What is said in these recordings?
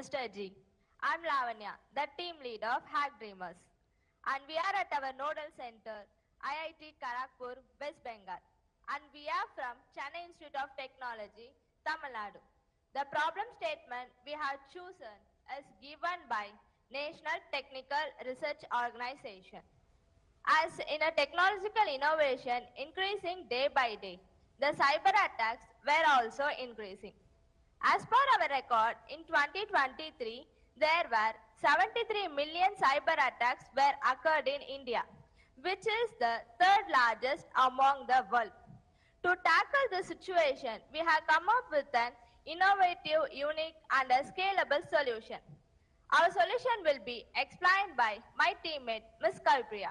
Mr. G. I'm Lavanya, the team leader of Hack Dreamers. And we are at our nodal center, IIT Kharagpur, West Bengal. And we are from Chennai Institute of Technology, Tamil Nadu. The problem statement we have chosen is given by National Technical Research Organization. As in a technological innovation increasing day by day, the cyber attacks were also increasing. As per our record, in 2023, there were 73 million cyber attacks were occurred in India, which is the third largest among the world. To tackle the situation, we have come up with an innovative, unique and a scalable solution. Our solution will be explained by my teammate, Ms. Kalpriya.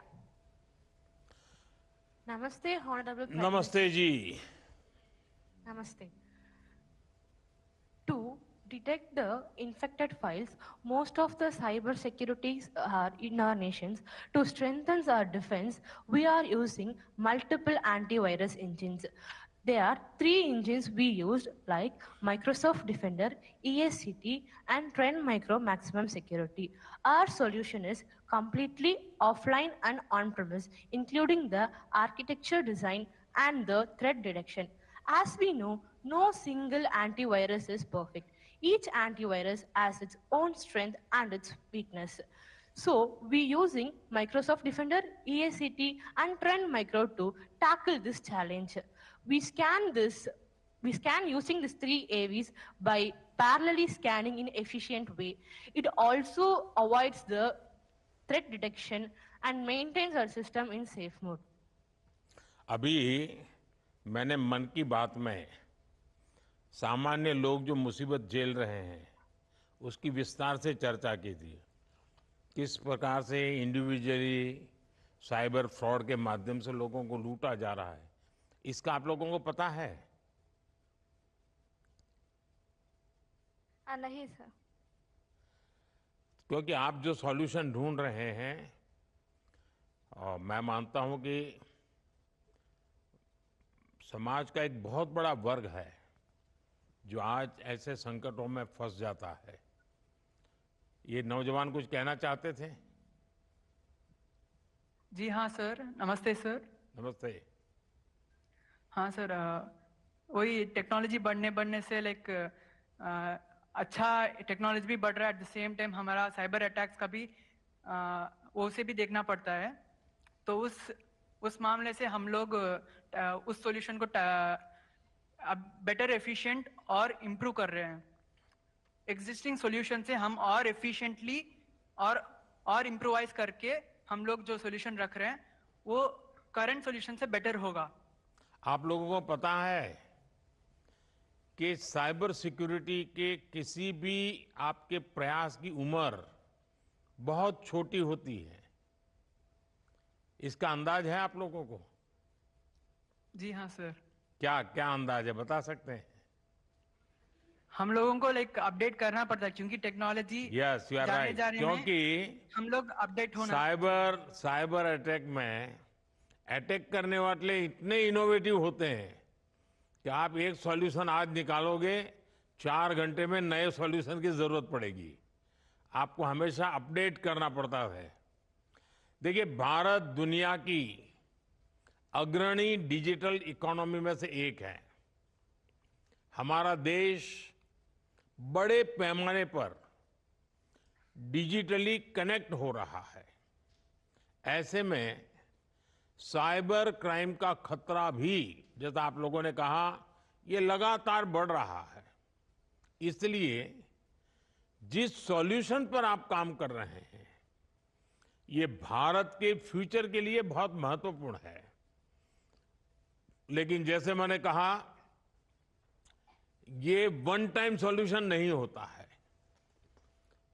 Namaste, Honorable Prime Namaste ji. Namaste. To detect the infected files, most of the cyber securities are in our nations. To strengthen our defense, we are using multiple antivirus engines. There are 3 engines we used like Microsoft Defender, ESCT and Trend Micro Maximum Security. Our solution is completely offline and on-premise, including the architecture design and the threat detection. As we know, no single antivirus is perfect. Each antivirus has its own strength and its weakness. So we're using Microsoft Defender, ESCT and Trend Micro to tackle this challenge. We scan using these 3 AVs by parallelly scanning in efficient way. It also avoids the threat detection and maintains our system in safe mode. अभी मैंने मन की बात में सामान्य लोग जो मुसीबत झेल रहे हैं उसकी विस्तार से चर्चा की थी। किस प्रकार से इंडिविजुअली साइबर फ्रॉड के माध्यम से लोगों को लूटा जा रहा है, इसका आप लोगों को पता है? नहीं सर। क्योंकि आप जो सॉल्यूशन ढूंढ रहे हैं, और मैं मानता हूं कि समाज का एक बहुत बड़ा वर्ग है जो आज ऐसे संकटों में फंस जाता है। ये नौजवान कुछ कहना चाहते थे? जी हाँ सर, नमस्ते सर। नमस्ते। हाँ सर, वही टेक्नोलॉजी बढ़ने से लाइक अच्छा टेक्नोलॉजी भी बढ़ रहा है, एट द सेम टाइम हमारा साइबर अटैक्स का भी वो से भी देखना पड़ता है। तो उस मामले से हम लोग उस सॉल्यूशन को बेटर एफिशिएंट और इम्प्रूव कर रहे हैं। एग्जिस्टिंग सॉल्यूशन से हम और एफिशिएंटली और इम्प्रोवाइज करके हम लोग जो सॉल्यूशन रख रहे हैं वो करंट सॉल्यूशन से बेटर होगा। आप लोगों को पता है कि साइबर सिक्योरिटी के किसी भी आपके प्रयास की उम्र बहुत छोटी होती है, इसका अंदाज है आप लोगों को? जी हाँ सर। क्या क्या अंदाज है, बता सकते हैं? हम लोगों को लाइक अपडेट करना पड़ता है क्योंकि technology yes, you are right. क्योंकि हम लोग अपडेट होना, साइबर अटैक में अटैक करने वाले इतने इनोवेटिव होते हैं कि आप एक सॉल्यूशन आज निकालोगे, 4 घंटे में नए सॉल्यूशन की जरूरत पड़ेगी। आपको हमेशा अपडेट करना पड़ता है। देखिए, भारत दुनिया की अग्रणी डिजिटल इकोनॉमी में से एक है। हमारा देश बड़े पैमाने पर डिजिटली कनेक्ट हो रहा है। ऐसे में साइबर क्राइम का खतरा भी, जैसा आप लोगों ने कहा, ये लगातार बढ़ रहा है। इसलिए जिस सॉल्यूशन पर आप काम कर रहे हैं ये भारत के फ्यूचर के लिए बहुत महत्वपूर्ण है। लेकिन जैसे मैंने कहा, ये वन टाइम सॉल्यूशन नहीं होता है।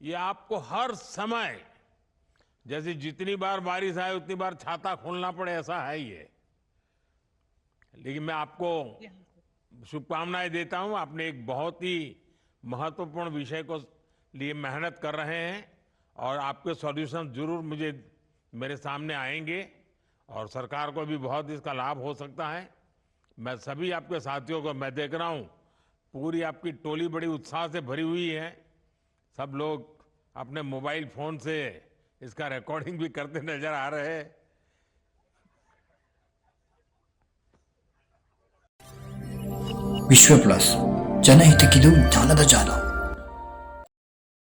ये आपको हर समय, जैसे जितनी बार बारिश आए उतनी बार छाता खोलना पड़े, ऐसा है ये। लेकिन मैं आपको शुभकामनाएं देता हूं। आपने एक बहुत ही महत्वपूर्ण विषय को लिए मेहनत कर रहे हैं और आपके सॉल्यूशन जरूर मेरे सामने आएंगे और सरकार को भी बहुत इसका लाभ हो सकता है। मैं सभी आपके साथियों को, मैं देख रहा हूं पूरी आपकी टोली बड़ी उत्साह से भरी हुई है। सब लोग अपने मोबाइल फोन से इसका रिकॉर्डिंग भी करते नजर आ रहे हैं। ವಿಶ್ವ ಪ್ಲಸ್ ಜನಹಿತಕ್ಕಿದು ಜ್ಞಾನದ ಜಾಲ.